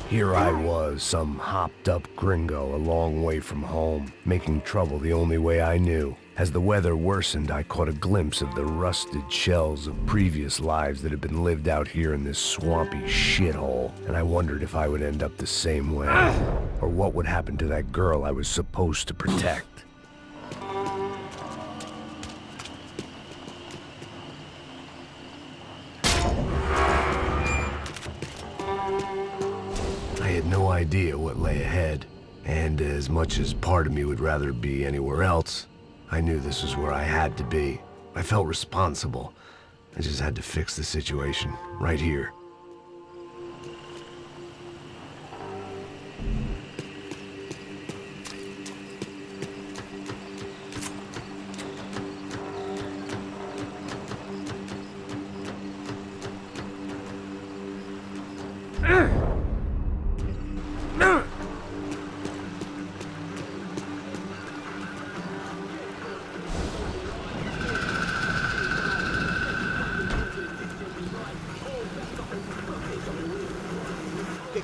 Here I was, some hopped-up gringo a long way from home, making trouble the only way I knew. As the weather worsened, I caught a glimpse of the rusted shells of previous lives that had been lived out here in this swampy shithole, and I wondered if I would end up the same way, or what would happen to that girl I was supposed to protect. I had no idea what lay ahead, and as much as part of me would rather be anywhere else, I knew this was where I had to be. I felt responsible. I just had to fix the situation, right here.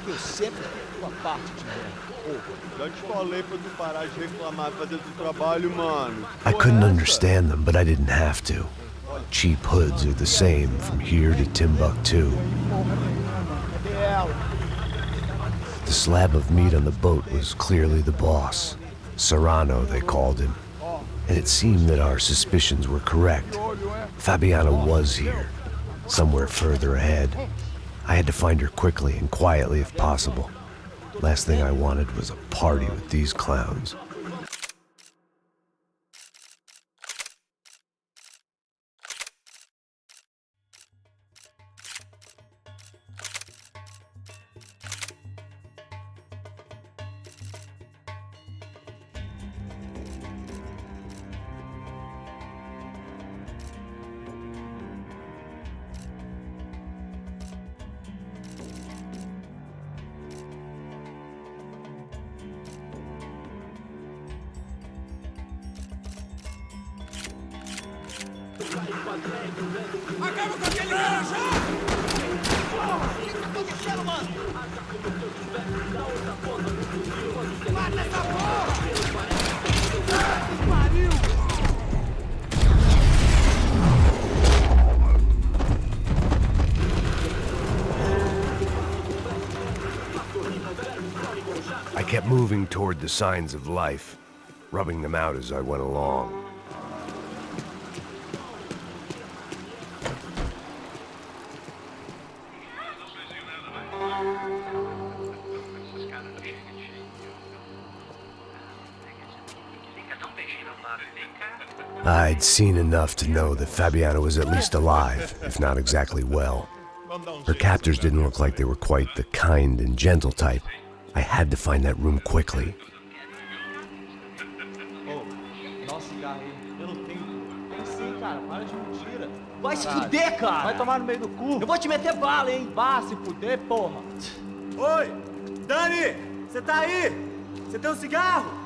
Que eu sempre fico a parte de merda. Já te falei pra tu parar de reclamar e fazer o trabalho, mano. I couldn't understand them, but I didn't have to. Cheap hoods are the same from here to Timbuktu. The slab of meat on the boat was clearly the boss. Serrano, they called him. And it seemed that our suspicions were correct. Fabiana was here, somewhere further ahead. I had to find her quickly and quietly if possible. Last thing I wanted was a party with these clowns. Acaba com aquele cara já! O que tá acontecendo, mano? Mata essa porra! Que pariu! I kept moving toward the signs of life, rubbing them out as I went along. I'd seen enough to know that Fabiana was at least alive, if not exactly well. Her captors didn't look like they were quite the kind and gentle type. I had to find that room quickly. Vai se fuder, cara! Vai tomar no meio do cu! Eu vou te meter bala, hein? Vá se fuder, porra! Oi! Dani! Você tá aí? Você tem um cigarro?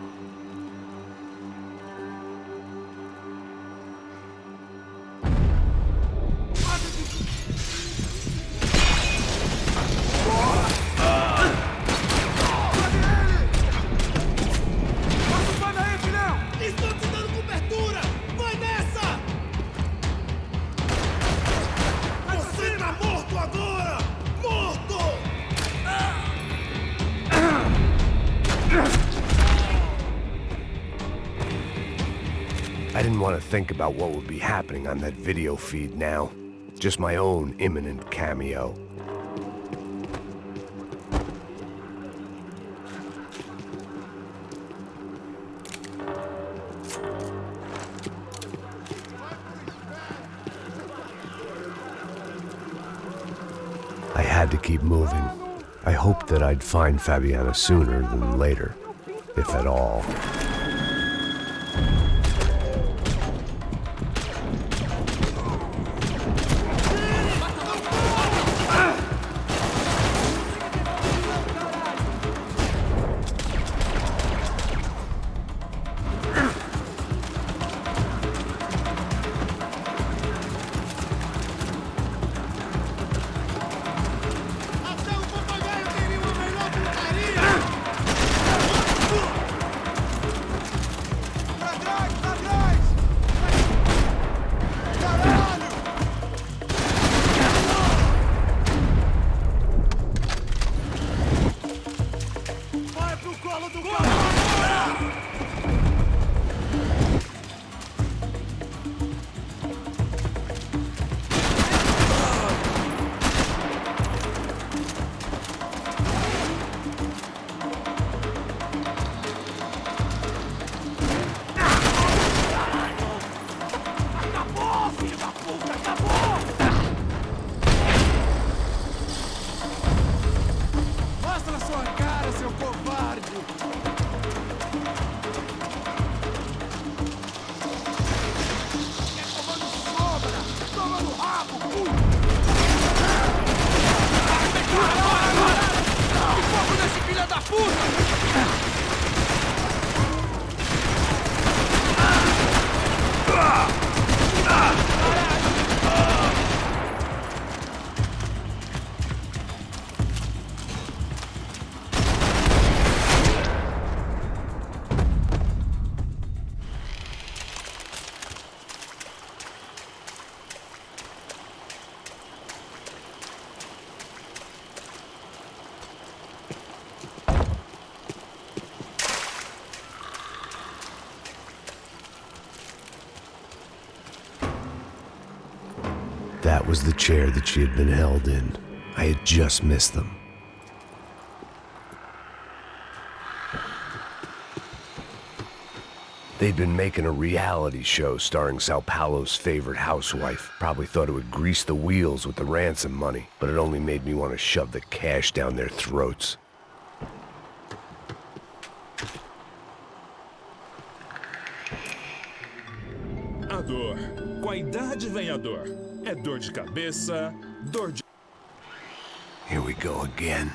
I didn't want to think about what would be happening on that video feed now. Just my own imminent cameo. I had to keep moving. I hoped that I'd find Fabiana sooner than later, if at all. That was the chair that she had been held in. I had just missed them. They'd been making a reality show starring Sao Paulo's favorite housewife. Probably thought it would grease the wheels with the ransom money, but it only made me want to shove the cash down their throats. A dor. Com a idade vem a dor. É dor de cabeça, dor de... Here we go again.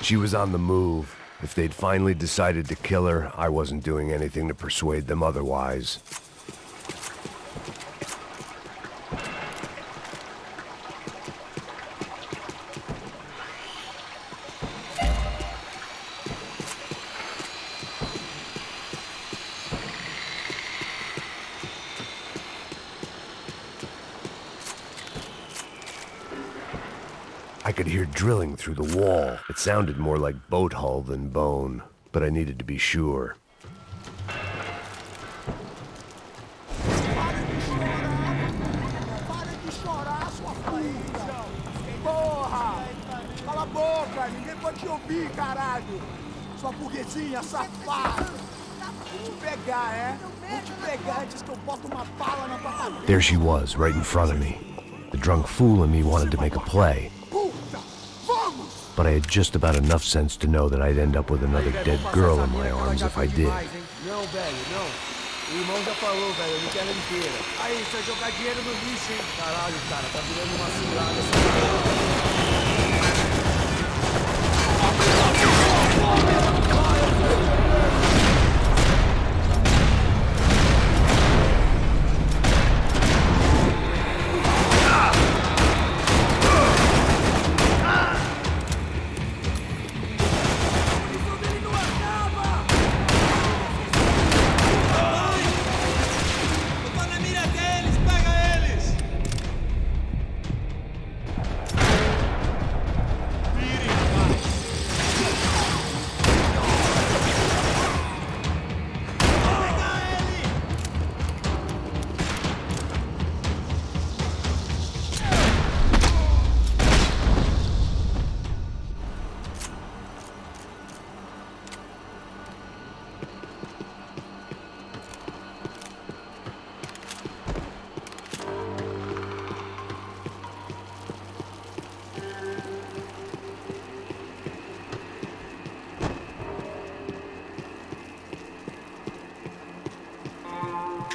She was on the move. If they'd finally decided to kill her, I wasn't doing anything to persuade them otherwise. I could hear drilling through the wall. It sounded more like boat hull than bone, but I needed to be sure. Porra! Cala a boca! Ninguém pode te ouvir, caralho! Sua burguesinha safada! Vou te pegar, é? Vou te pegar antes que eu boto uma bala na tua cabeça! There she was, right in front of me. The drunk fool in me wanted to make a play. But I had just about enough sense to know that I'd end up with another dead girl in my arms if I did. Não, velho, não. O irmão já falou, velho, eu não quero ela inteira. Aí, você vai jogar dinheiro no lixo, hein? Caralho, cara, tá virando uma cilada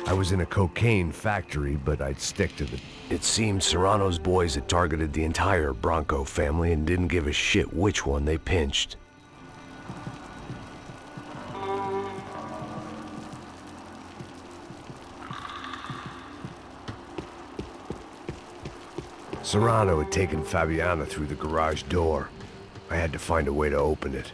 I was in a cocaine factory, but I'd stick to the... It seemed Serrano's boys had targeted the entire Bronco family and didn't give a shit which one they pinched. Serrano had taken Fabiana through the garage door. I had to find a way to open it.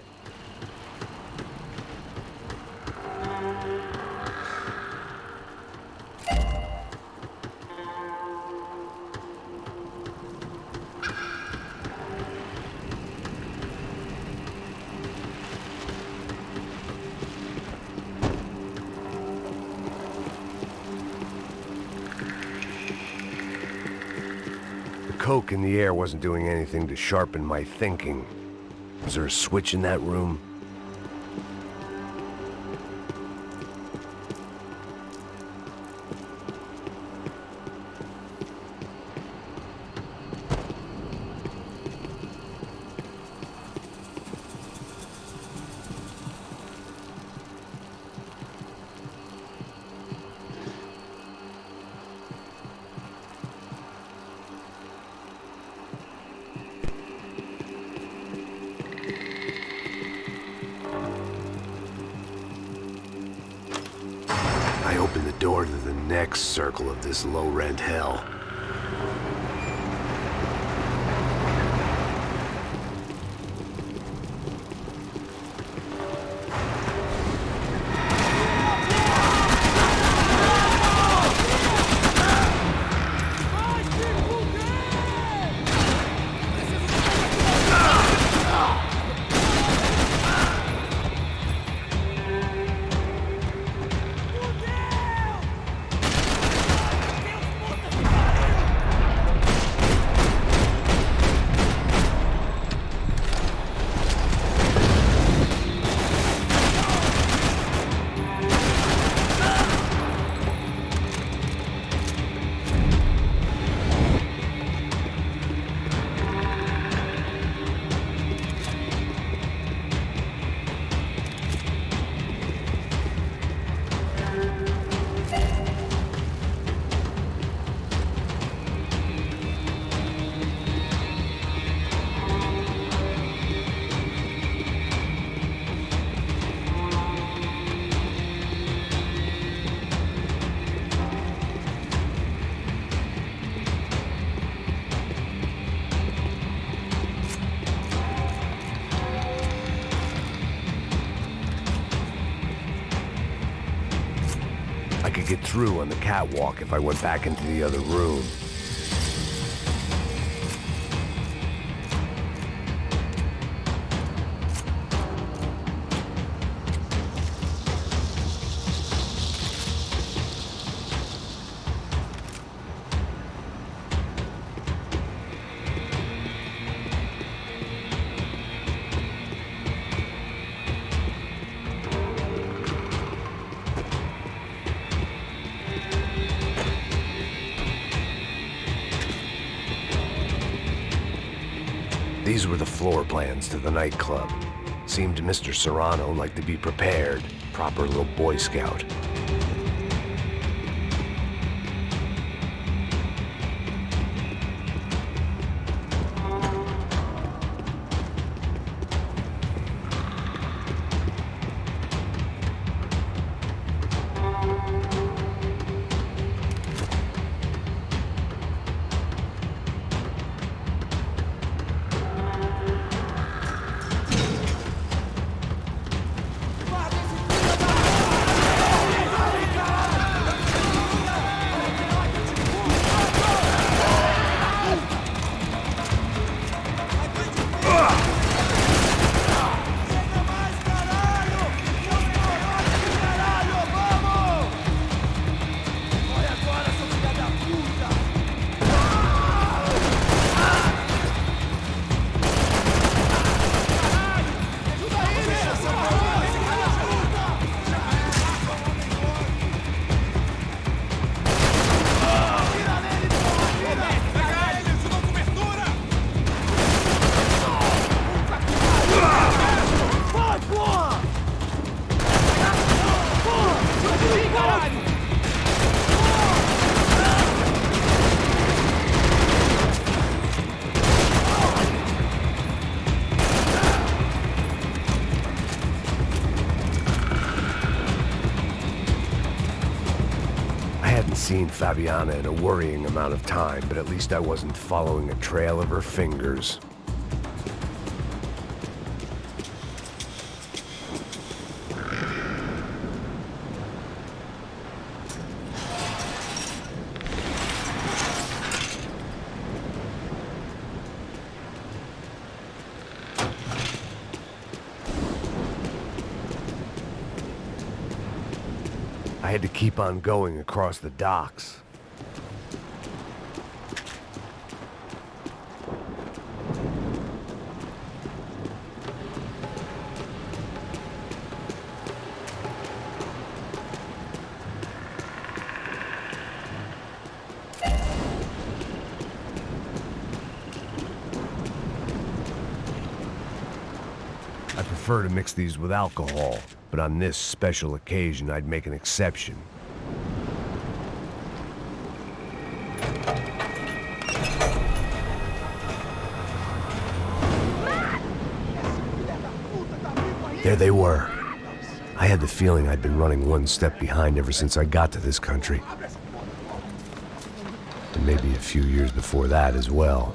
The coke in the air wasn't doing anything to sharpen my thinking. Was there a switch in that room? I opened the door to the next circle of this low-rent hell. I could get through on the catwalk if I went back into the other room. These were the floor plans to the nightclub. Seemed to Mr. Serrano like to be prepared. Proper little Boy Scout. I hadn't seen Fabiana in a worrying amount of time, but at least I wasn't following a trail of her fingers. I had to keep on going across the docks. I prefer to mix these with alcohol, but on this special occasion, I'd make an exception. There they were. I had the feeling I'd been running one step behind ever since I got to this country. And maybe a few years before that as well.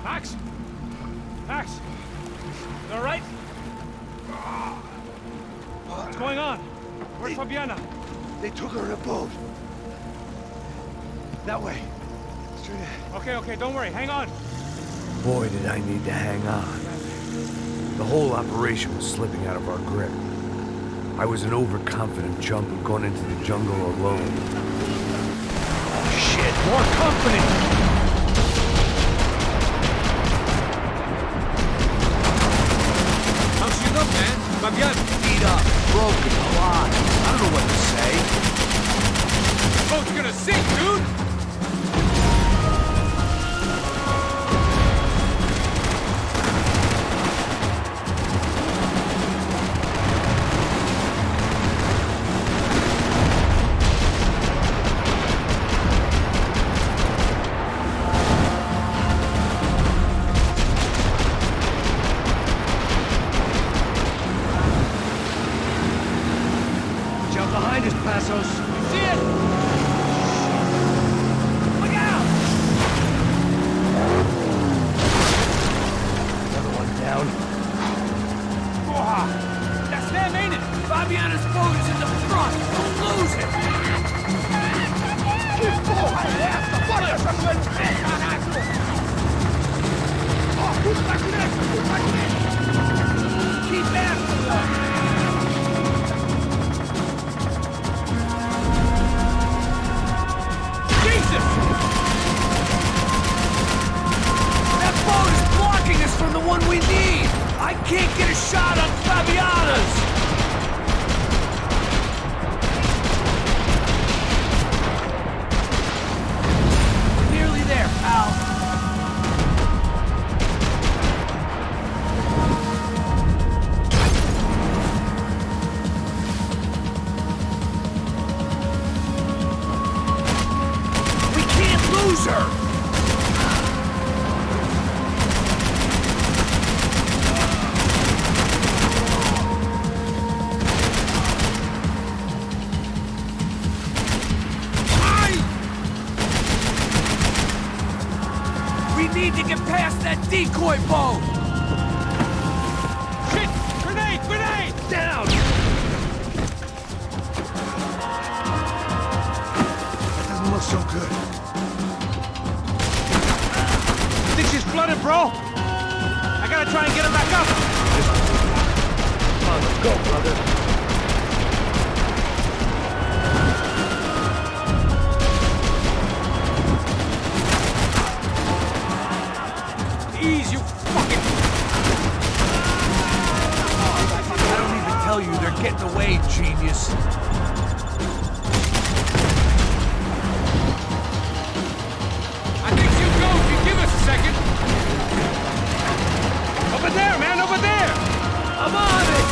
Max? Max? You all right? What's going on? Where's Fabiana? They took her in a boat. That way. Straight ahead. Okay, don't worry. Hang on. Boy, did I need to hang on. The whole operation was slipping out of our grip. I was an overconfident chump who'd gone into the jungle alone. Shit, more company! How's she look, man? Fabiana. Beat up, broken, alive. I don't know what to say. Boat's gonna sink, dude! Behind us, Passos. See it? Look out! Another one down. That's them, ain't it? Fabiana's boat is in the front. Don't lose it. Que porra é essa? Bora essa coisa! Caraca! Ó, puxa pra direita! Puxa pra direita! Que merda! That boat is blocking us from the one we need. I can't get a shot on Fabiana's. We're nearly there, pal. We can't lose her. Need to get past that decoy boat! Shit! Grenade! Grenade! Down! That doesn't look so good. Think she's flooded, bro? I gotta try and get her back up! Come on, let's go, brother. Ease, you fucking... I don't need to tell you, they're getting away, genius. I think she'll go if you give us a second. Over there, man, over there! I'm on it!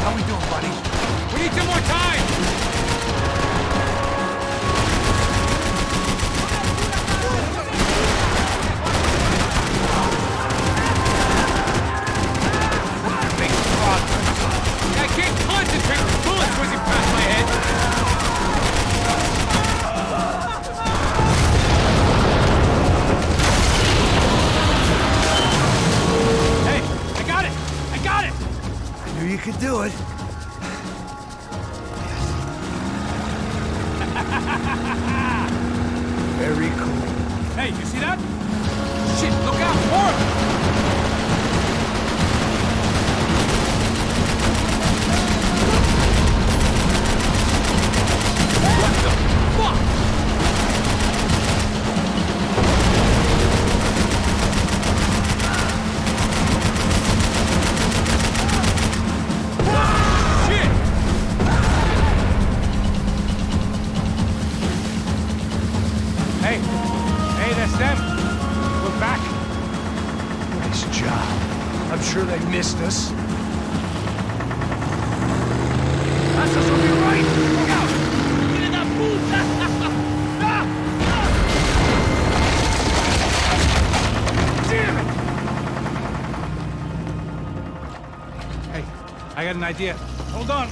How we doing, buddy? We need some more time! Big progress. I can't concentrate with bullets whizzing past my head! Hey, I got it! I got it! I knew you could do it. Very cool. Hey, you see that? Shit, look out! More of them! What the fuck? Shit! Hey, that's them. We're back. Nice job. I'm sure they missed us. Passos will be right! Look out! Filha da puta! Damn it! Hey, I got an idea. Hold on.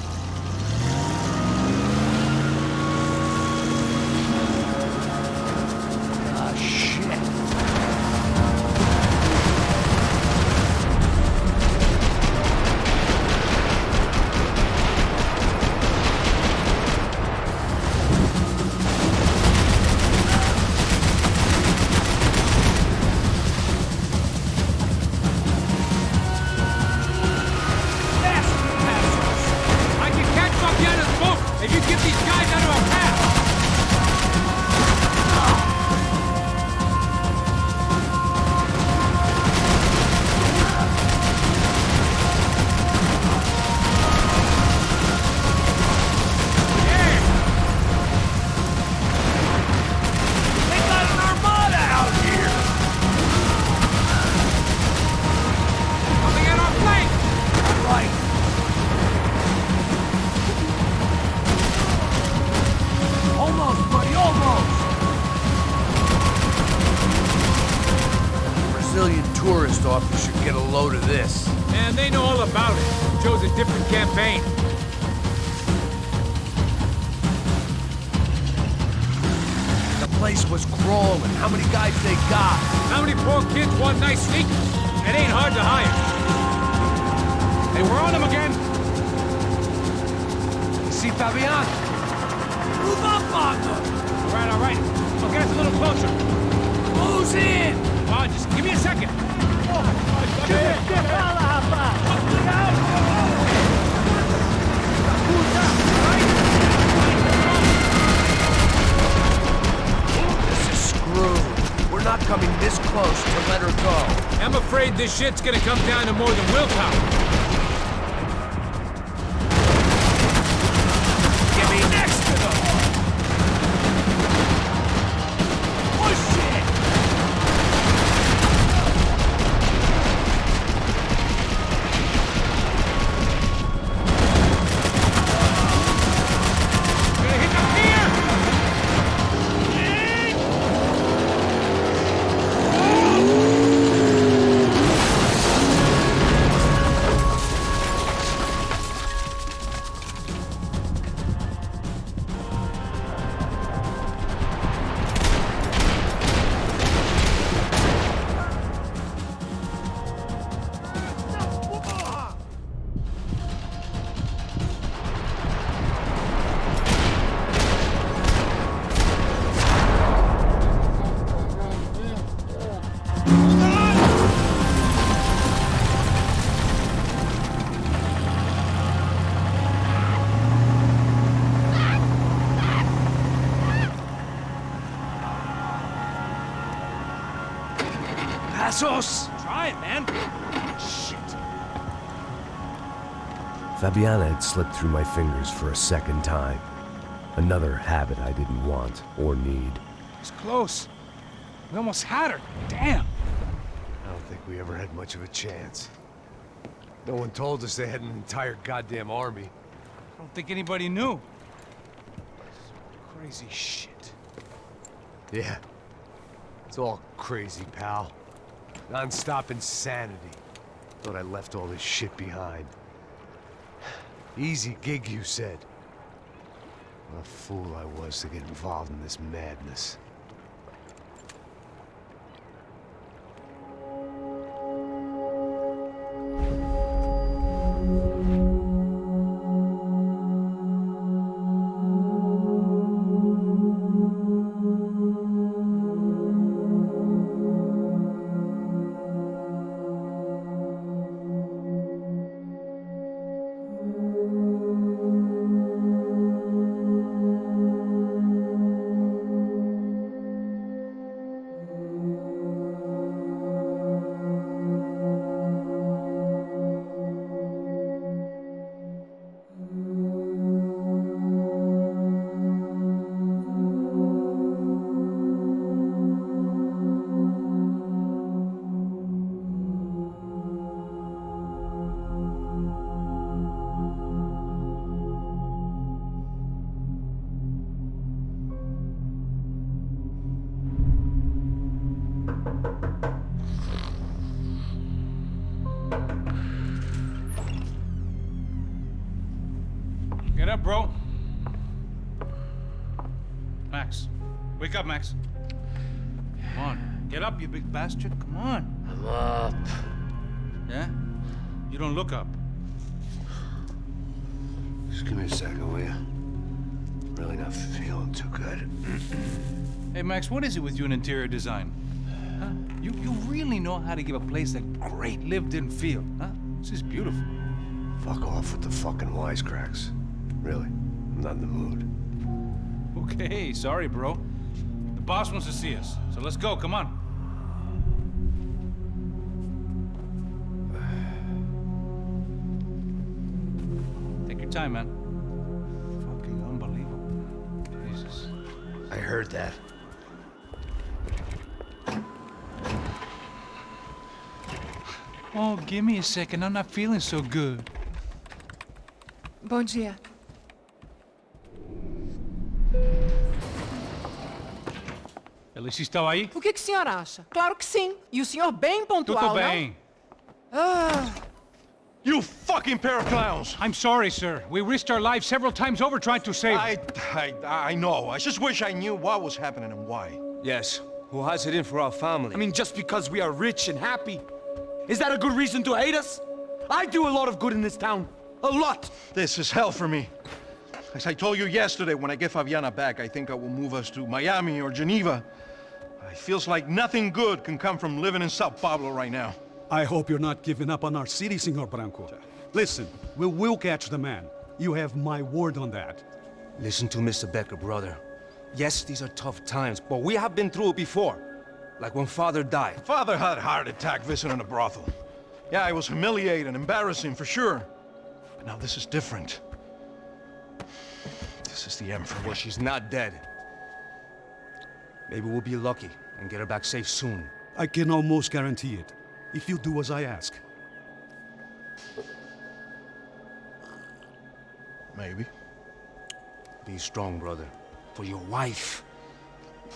different campaign. The place was crawling. How many guys they got? How many poor kids want nice sneakers? It ain't hard to hire. Hey, we're on him again. You see Fabian? Move up, partner! All right. We'll get us a little closer. Who's in? Oh, just give me a second. This is screwed. We're not coming this close to let her go. I'm afraid this shit's gonna come down to more than willpower. Get me next to them! Push it! Gonna hit the pier! Passos! Try it, man. Shit. Fabiana had slipped through my fingers for a second time. Another habit I didn't want or need. It's close. We almost had her. Damn. I don't think we ever had much of a chance. No one told us they had an entire goddamn army. I don't think anybody knew. Crazy shit. Yeah. It's all crazy, pal. Non-stop insanity. Thought I left all this shit behind. Easy gig, you said. What a fool I was to get involved in this madness. Get up, bro. Max. Wake up, Max. Come on. Get up, you big bastard. Come on. I'm up. Yeah? You don't look up. Just give me a second, will you? Really not feeling too good. Hey, Max, what is it with you and interior design? Huh? You really know how to give a place a great lived-in feel, huh? This is beautiful. Fuck off with the fucking wisecracks. Really, I'm not in the mood. Okay, sorry, bro. The boss wants to see us, so let's go, come on. Take your time, man. Fucking unbelievable. Jesus. I heard that. Oh, give me a second. I'm not feeling so good. Bom dia. Alice estava aí? O que o senhor acha? Claro que sim. E o senhor bem pontual, Tudo bem. não? Ah, You fucking pair of clowns! I'm sorry, sir. We risked our lives several times over trying to save... I know. I just wish I knew what was happening and why. Yes, who has it in for our family? I mean, just because we are rich and happy, is that a good reason to hate us? I do a lot of good in this town. A lot! This is hell for me. As I told you yesterday, when I get Fabiana back, I think I will move us to Miami or Geneva. It feels like nothing good can come from living in Sao Paulo right now. I hope you're not giving up on our city, Senor Branco. Listen, we will catch the man. You have my word on that. Listen to Mr. Becker, brother. Yes, these are tough times, but we have been through it before. Like when Father died. Father had a heart attack visiting a brothel. Yeah, it was humiliating, embarrassing, for sure. But now this is different. This is the Emperor. Well, she's not dead. Maybe we'll be lucky and get her back safe soon. I can almost guarantee it, if you do as I ask. Maybe. Be strong, brother. For your wife.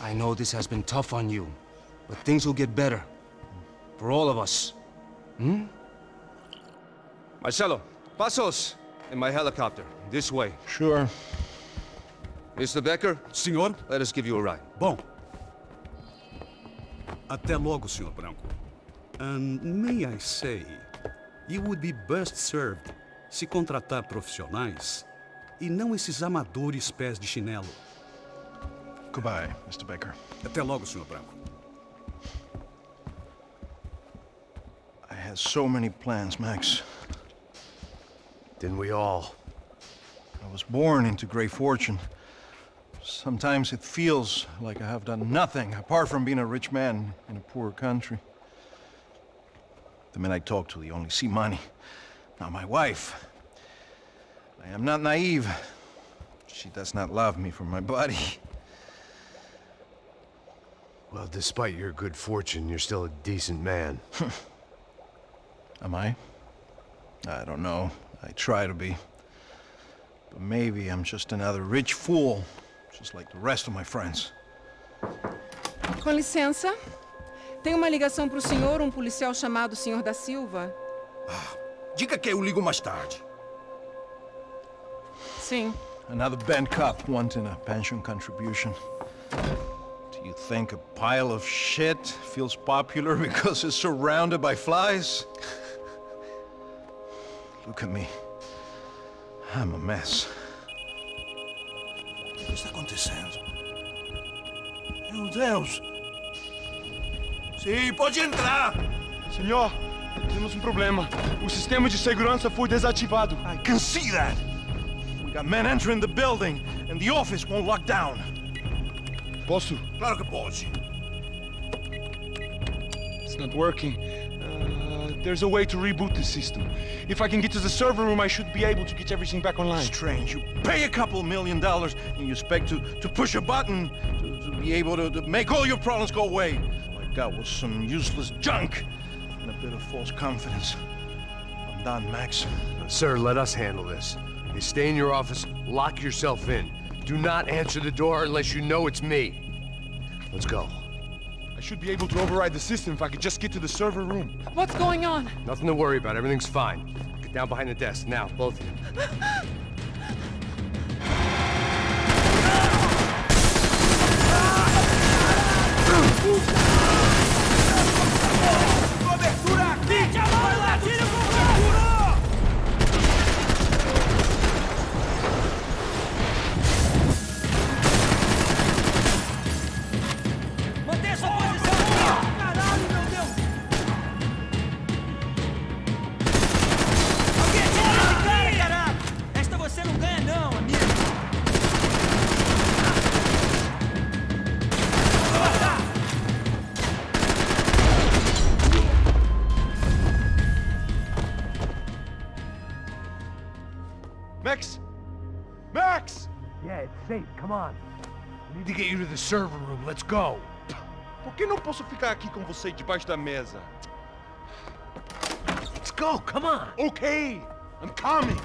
I know this has been tough on you, but things will get better. For all of us. Hmm? Marcelo, pasos in my helicopter. This way. Sure. Mr. Becker, Senhor? let us give you a ride. Bom. Até logo, Senhor Branco. And may I say, you would be best served se contratar profissionais e não esses amadores pés de chinelo. Goodbye, Mr. Becker. Até logo, Senhor Branco. I had so many plans, Max. Didn't we all? I was born into great fortune. Sometimes it feels like I have done nothing apart from being a rich man in a poor country. The men I talk to, they only see money. Now my wife. I am not naive. She does not love me for my body. Well, despite your good fortune, you're still a decent man. Am I? I don't know. I try to be. But maybe I'm just another rich fool, just like the rest of my friends. Com licença. Tem uma ligação para o senhor, um policial chamado Senhor da Silva. Diga que eu ligo mais tarde. Sim. Another band cop wanting a pension contribution. Do you think a pile of shit feels popular because it's surrounded by flies? Look at me. I'm a mess. O que está acontecendo? Meu Deus! Sim, pode entrar! Senhor, temos um problema. O sistema de segurança foi desativado. I can see that! We got men entering the building, and the office won't lock down. Posso? Claro que pode. It's not working. There's a way to reboot the system. If I can get to the server room, I should be able to get everything back online. Strange. You pay a couple $1 million, and you expect to push a button to be able to make all your problems go away. Like that was some useless junk and a bit of false confidence. I'm done, Max. Sir, let us handle this. You stay in your office, lock yourself in. Do not answer the door unless you know it's me. Let's go. I should be able to override the system if I could just get to the server room. What's going on? Nothing to worry about. Everything's fine. Get down behind the desk. Now, both of you. Cobertura aqui! Vai lá, tira com cobertura! Mantenha sua posição aqui! Caralho, meu Deus! Alguém atira nesse cara, caralho! Esta você não ganha não, amigo! Max! Max! Yeah, it's safe. Come on. We need to get you to the server room. Let's go. Por que não posso ficar aqui com você debaixo da mesa? Let's go. Come on. Okay, I'm coming.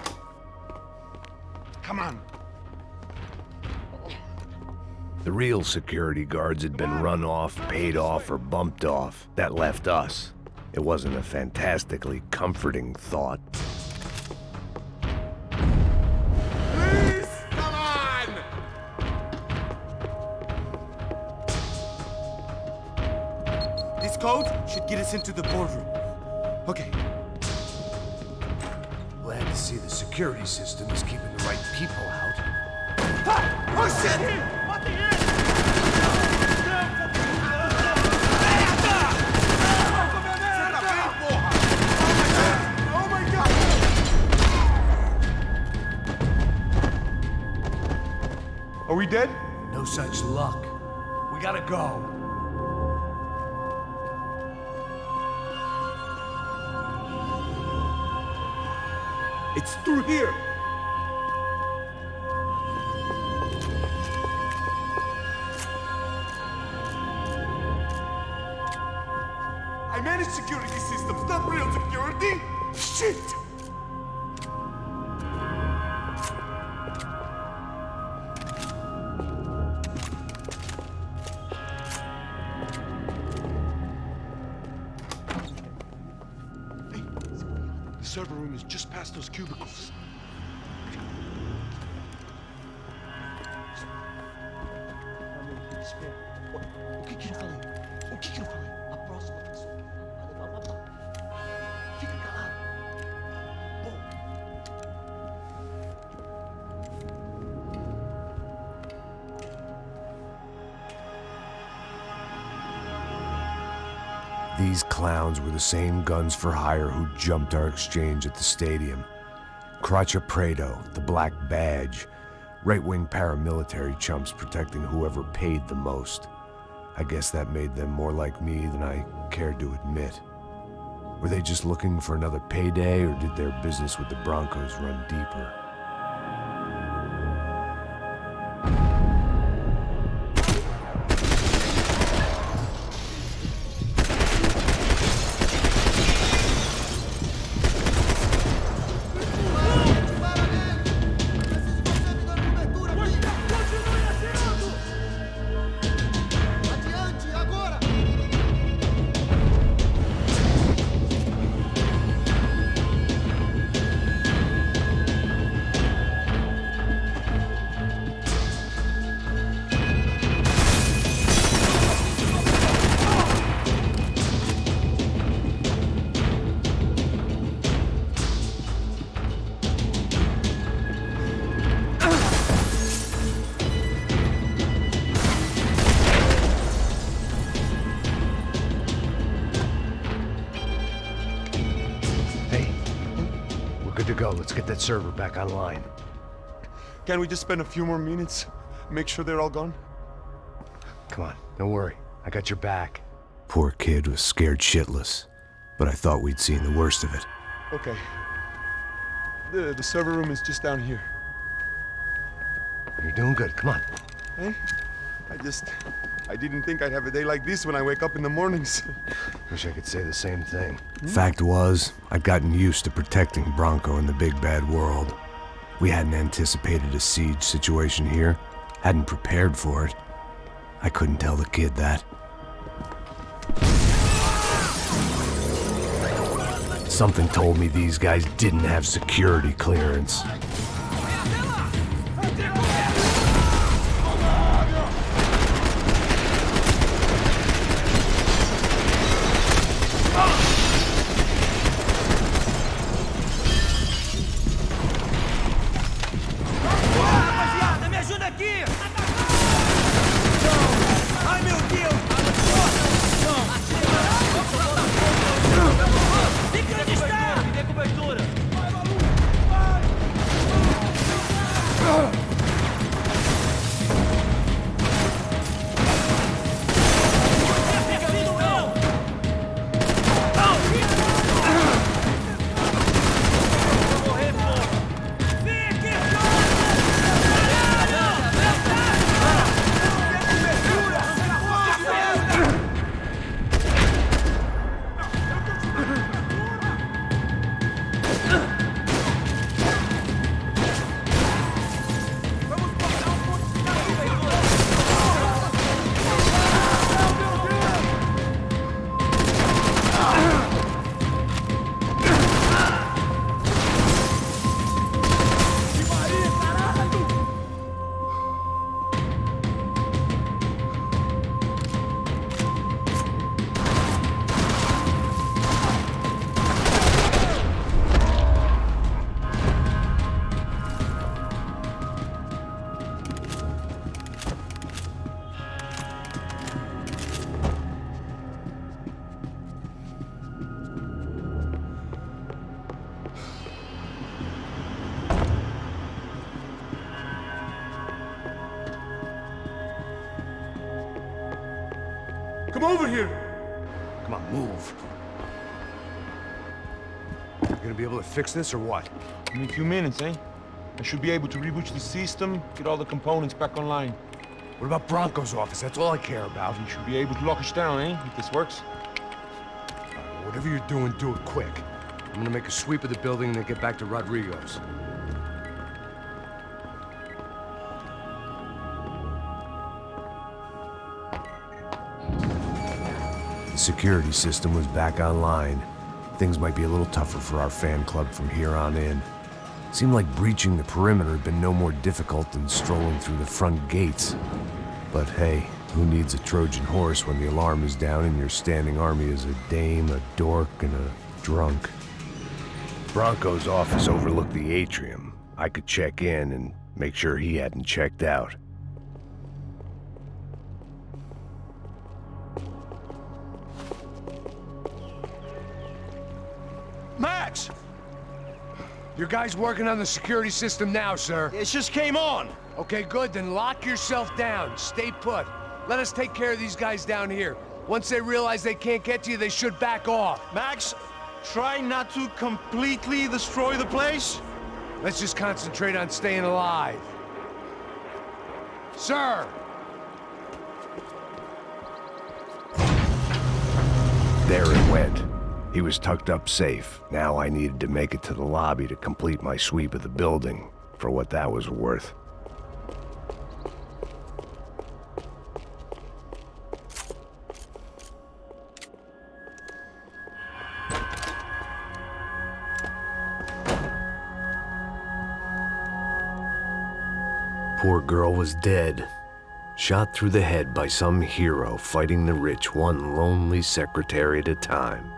Come on. The real security guards had been run off, paid off, or bumped off. That left us. It wasn't a fantastically comforting thought. get us into the boardroom. Okay. Glad to see the security system is keeping the right people out. Oh shit! Oh my god! Are we dead? No such luck. We gotta go. It's through here! I manage security systems, not real security! Shit! Hey, the server room is just past those cubicles. O que eu falei? O que eu falei? A próxima pessoa vai levar uma bala. Fica calado. Bom. These clowns were the same guns for hire who jumped our exchange at the stadium. Craccia Prado, the Black Badge, right-wing paramilitary chumps protecting whoever paid the most. I guess that made them more like me than I cared to admit. Were they just looking for another payday, or did their business with the Broncos run deeper? Good to go. Let's get that server back online. Can we just spend a few more minutes? Make sure they're all gone? Come on, don't worry. I got your back. Poor kid was scared shitless, but I thought we'd seen the worst of it. Okay. The server room is just down here. You're doing good. Come on. Hey? I didn't think I'd have a day like this when I wake up in the mornings. Wish I could say the same thing. Fact was, I'd gotten used to protecting Bronco in the big bad world. We hadn't anticipated a siege situation here, hadn't prepared for it. I couldn't tell the kid that. Something told me these guys didn't have security clearance. Come over here! Come on, move. You gonna be able to fix this or what? In a few minutes, eh? I should be able to reboot the system, get all the components back online. What about Bronco's office? That's all I care about. You should be able to lock us down, eh? If this works. Whatever you're doing, do it quick. I'm gonna make a sweep of the building and then get back to Rodrigo's. The security system was back online. Things might be a little tougher for our fan club from here on in. Seemed like breaching the perimeter had been no more difficult than strolling through the front gates. But hey, who needs a Trojan horse when the alarm is down and your standing army is a dame, a dork, and a drunk? Bronco's office overlooked the atrium. I could check in and make sure he hadn't checked out. Max! Your guy's working on the security system now, sir. It just came on. Okay, good. Then lock yourself down. Stay put. Let us take care of these guys down here. Once they realize they can't get to you, they should back off. Max, try not to completely destroy the place. Let's just concentrate on staying alive. Sir! There it went. He was tucked up safe. Now I needed to make it to the lobby to complete my sweep of the building, for what that was worth. Poor girl was dead. Shot through the head by some hero fighting the rich one lonely secretary at a time.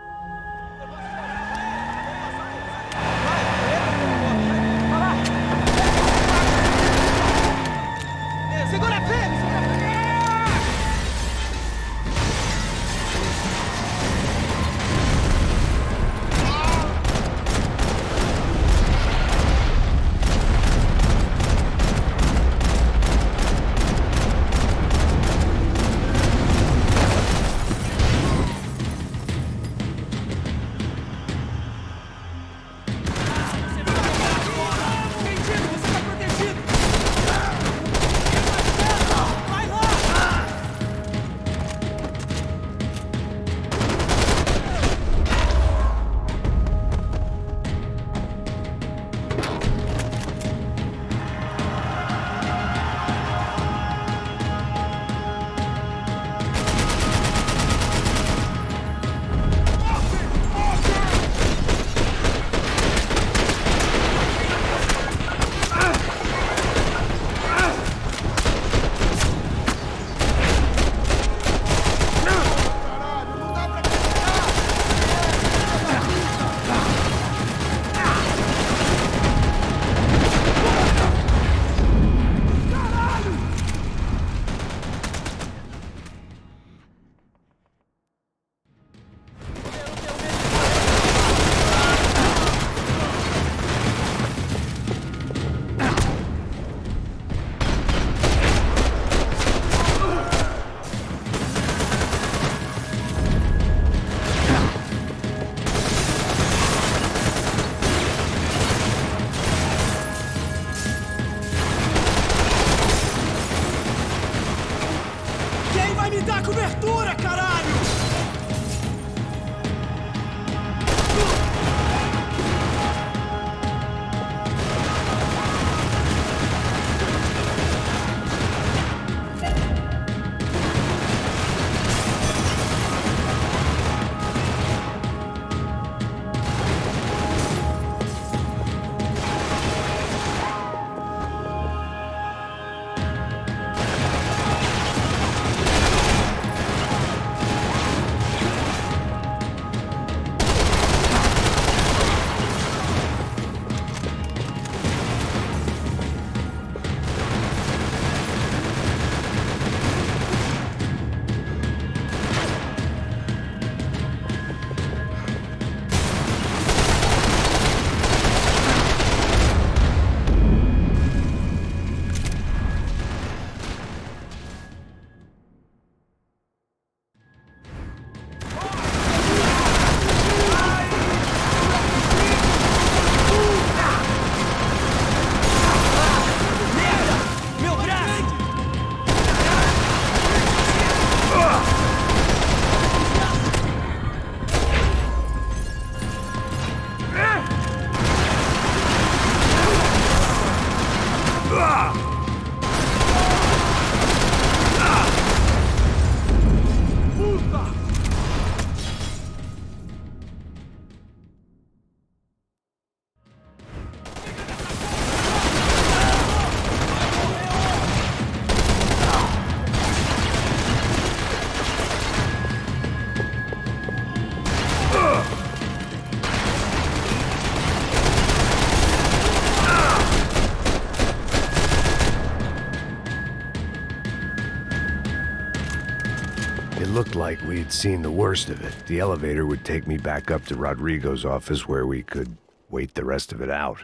looked like we'd seen the worst of it. The elevator would take me back up to Rodrigo's office where we could wait the rest of it out.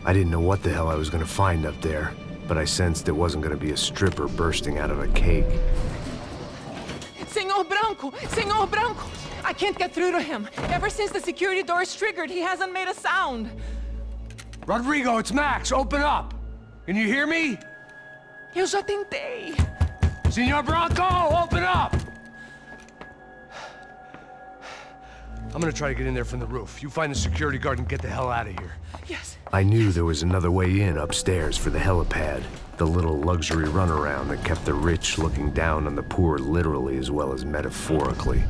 I didn't know what the hell I was gonna find up there, but I sensed it wasn't gonna be a stripper bursting out of a cake. Senor Branco! Senor Branco! I can't get through to him. Ever since the security door is triggered, he hasn't made a sound. Rodrigo, it's Max! Open up! Can you hear me? Eu já tentei. Senor Branco, open up! I'm gonna try to get in there from the roof. You find the security guard and get the hell out of here. Yes. I knew there was another way in upstairs for the helipad. The little luxury runaround that kept the rich looking down on the poor literally as well as metaphorically.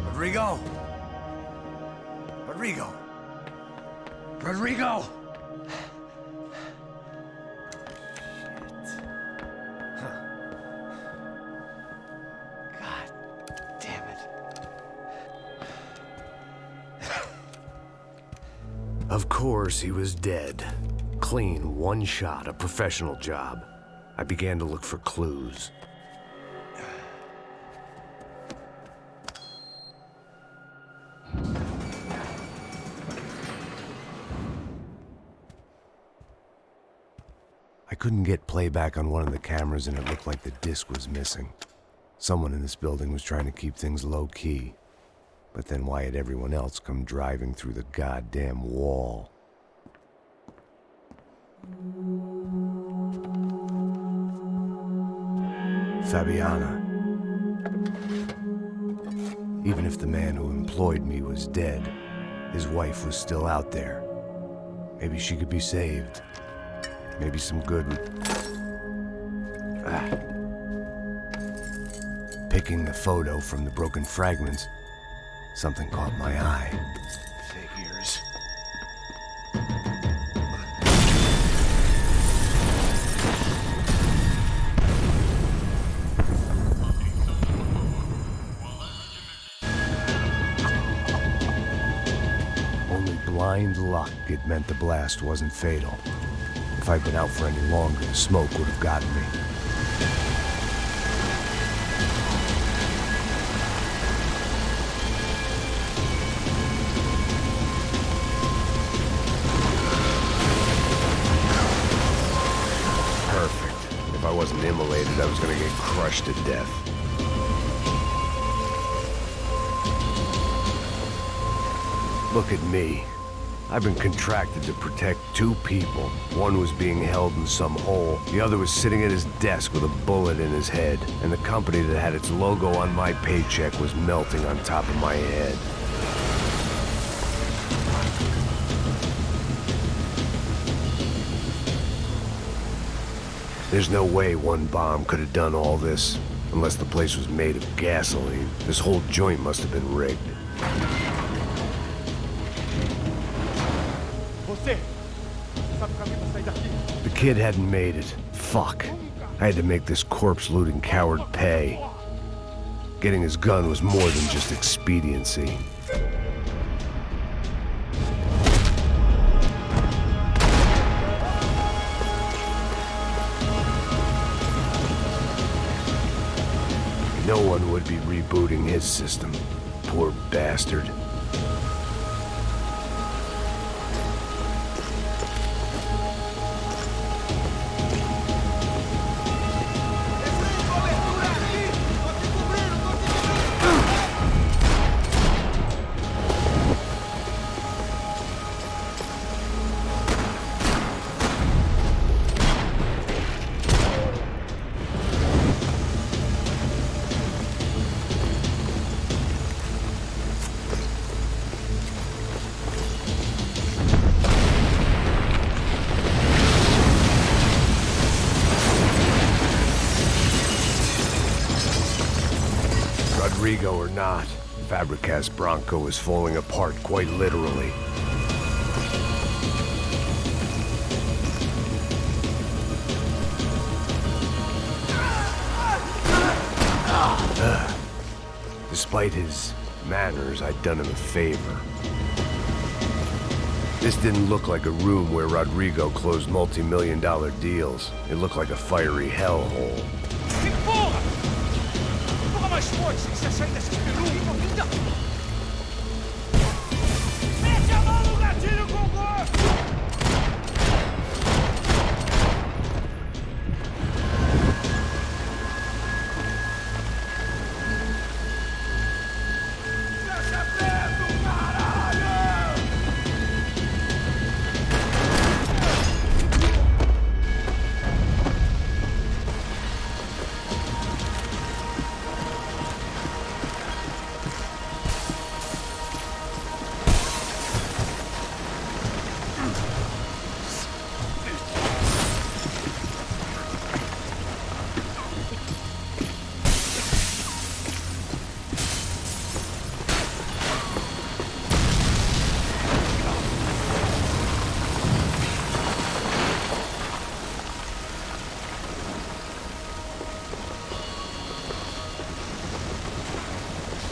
Rodrigo! Rodrigo! Rodrigo! Of course, he was dead. Clean, one shot, a professional job. I began to look for clues. I couldn't get playback on one of the cameras and it looked like the disc was missing. Someone in this building was trying to keep things low-key. But then why had everyone else come driving through the goddamn wall? Fabiana. Even if the man who employed me was dead, his wife was still out there. Maybe she could be saved. Maybe some good would... Picking the photo from the broken fragments, something caught my eye. Figures. Only blind luck it meant the blast wasn't fatal. If I'd been out for any longer, the smoke would have gotten me. If I wasn't immolated, I was gonna get crushed to death. Look at me. I've been contracted to protect two people. One was being held in some hole. The other was sitting at his desk with a bullet in his head. And the company that had its logo on my paycheck was melting on top of my head. There's no way one bomb could have done all this, unless the place was made of gasoline. This whole joint must have been rigged. The kid hadn't made it. Fuck. I had to make this corpse-looting coward pay. Getting his gun was more than just expediency. No one would be rebooting his system. Poor bastard. Rodrigo or not, Fabregas Bronco is falling apart quite literally. Despite his manners, I'd done him a favor. This didn't look like a room where Rodrigo closed multi-million-dollar deals. It looked like a fiery hellhole. Empurra! Empurra mais forte, sem se sair desses peru! Mete a mão no gatilho, Gogô!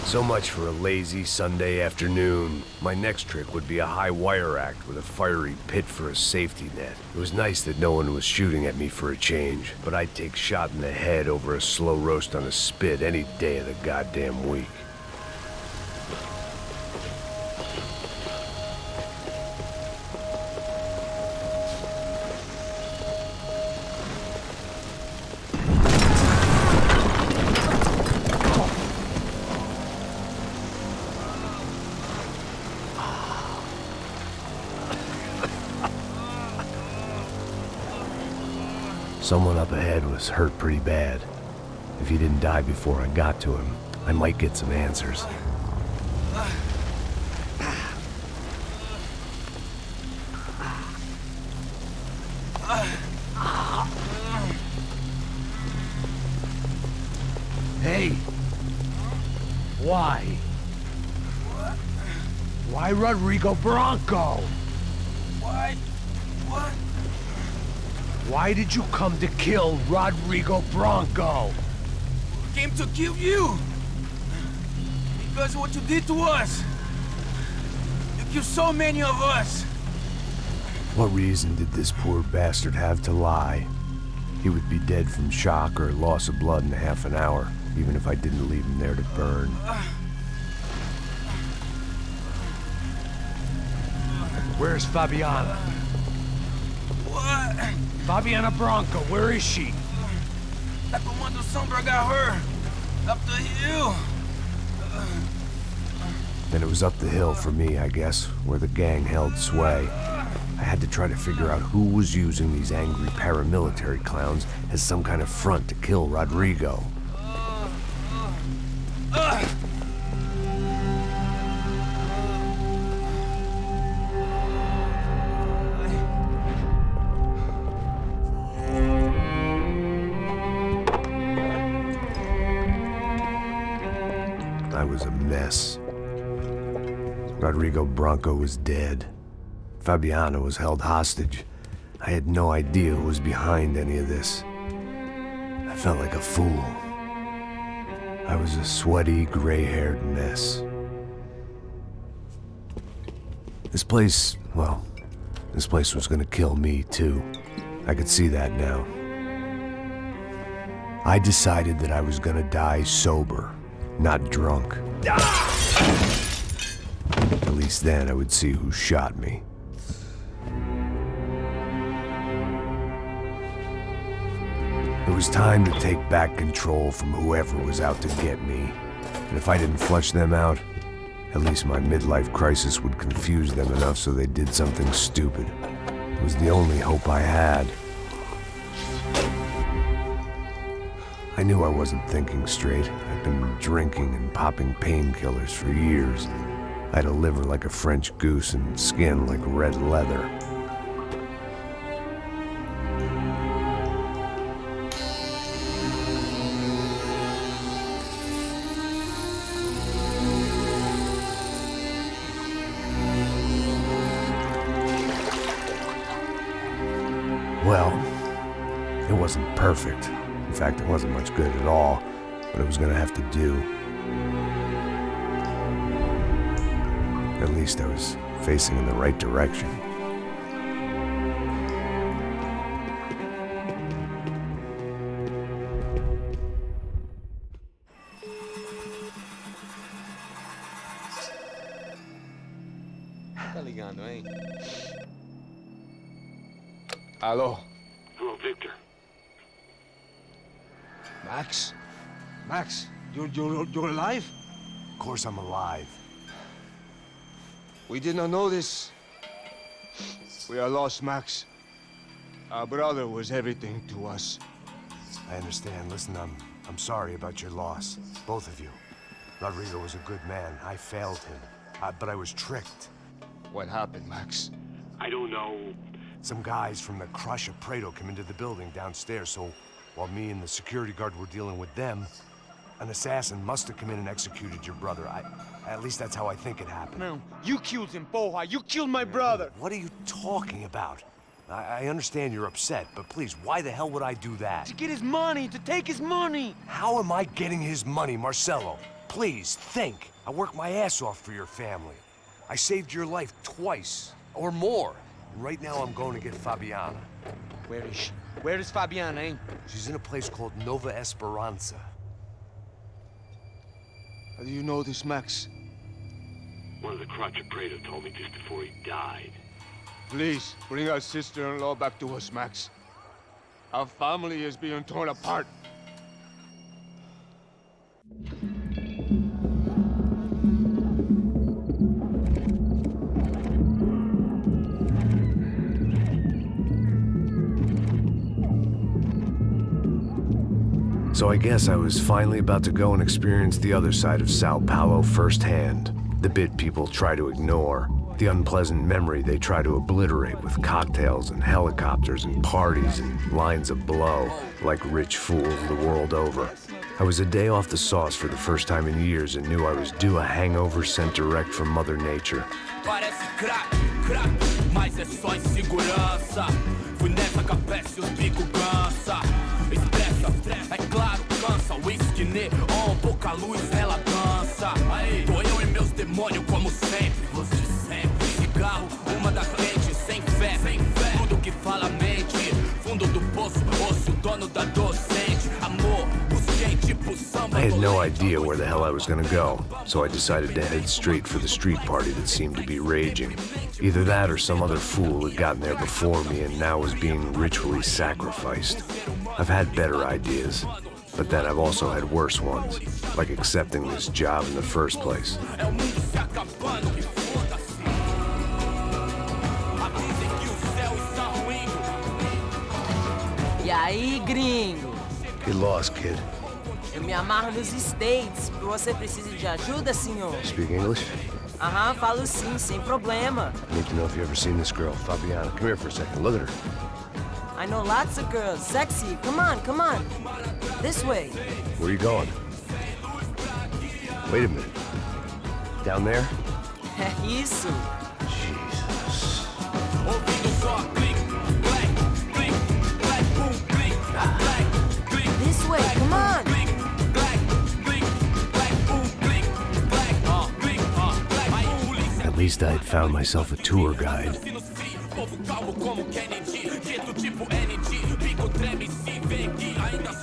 So much for a lazy Sunday afternoon. My next trick would be a high wire act with a fiery pit for a safety net. It was nice that no one was shooting at me for a change, but I'd take shot in the head over a slow roast on a spit any day of the goddamn week. Someone up ahead was hurt pretty bad. If he didn't die before I got to him, I might get some answers. Hey! Why? Why Rodrigo Bronco? Why? What? Why did you come to kill Rodrigo Bronco? Came to kill you! Because of what you did to us! You killed so many of us! What reason did this poor bastard have to lie? He would be dead from shock or loss of blood in half an hour, even if I didn't leave him there to burn. Where's Fabiana? What? Fabiana Bronco, where is she? That Comando Sombra got her! Up the hill! Then it was up the hill for me, I guess, where the gang held sway. I had to try to figure out who was using these angry paramilitary clowns as some kind of front to kill Rodrigo. I was a mess. Rodrigo Bronco was dead. Fabiana was held hostage. I had no idea who was behind any of this. I felt like a fool. I was a sweaty, gray-haired mess. This place, well, this place was gonna kill me too. I could see that now. I decided that I was gonna die sober, not drunk. At least then I would see who shot me. It was time to take back control from whoever was out to get me. And if I didn't flush them out, at least my midlife crisis would confuse them enough so they did something stupid. It was the only hope I had. I knew I wasn't thinking straight. I'd been drinking and popping painkillers for years. I had a liver like a French goose and skin like red leather. wasn't perfect. In fact, it wasn't much good at all, but it was gonna have to do. At least I was facing in the right direction. Tá ligando, hein? Alô? Hello, Victor. Max? Max, you're alive? Of course I'm alive. We did not know this. We are lost, Max. Our brother was everything to us. I understand. Listen, I'm sorry about your loss. Both of you. Rodrigo was a good man. I failed him. But I was tricked. What happened, Max? I don't know. Some guys from the Crush of Prado came into the building downstairs, so while me and the security guard were dealing with them, an assassin must have come in and executed your brother. At least that's how I think it happened. Não, you killed him, porra! You killed my brother! What are you talking about? I understand you're upset, but please, why the hell would I do that? To get his money, to take his money! How am I getting his money, Marcelo? Please, think. I worked my ass off for your family. I saved your life twice, or more. And right now I'm going to get Fabiana. Where is she? Where is Fabiana, eh? She's in a place called Nova Esperanza. How do you know this, Max? One of the Crotch of Prado told me just before he died. Please, bring our sister-in-law back to us, Max. Our family is being torn apart. So I guess I was finally about to go and experience the other side of Sao Paulo firsthand. The bit people try to ignore. The unpleasant memory they try to obliterate with cocktails and helicopters and parties and lines of blow, like rich fools the world over. I was a day off the sauce for the first time in years and knew I was due a hangover sent direct from Mother Nature. Parece crack, crack, mas é só insegurança. Fui nessa capete, os bico cansa. Estressa, é claro, cansa. Whisky neon, pouca luz, ela dança. Tô eu e meus demônios como sempre. Os de sempre. Cigarro, uma das lentes, sem fé. Tudo que fala mente. Fundo do poço, osso, dono da docente. Amor, busquei tipo samba. I had no idea where the hell I was gonna go, so I decided to head straight for the street party that seemed to be raging. Either that or some other fool had gotten there before me and now was being ritually sacrificed. I've had better ideas, but then I've also had worse ones, like accepting this job in the first place. E aí, gringo? Get lost, kid. Eu me amarro nos States. Você precisa de ajuda, senhor? Speak English? Aham, falo sim, sem problema. I need to know if you've ever seen this girl, Fabiana. Come here for a second. Look at her. I know lots of girls. Sexy. Come on, come on. This way. Where are you going? Wait a minute. Down there? Isso. Jesus. This way, come on. At least I'd found myself a tour guide. Povo calmo como Kennedy, jeito tipo N.D. Bico treme se vem que ainda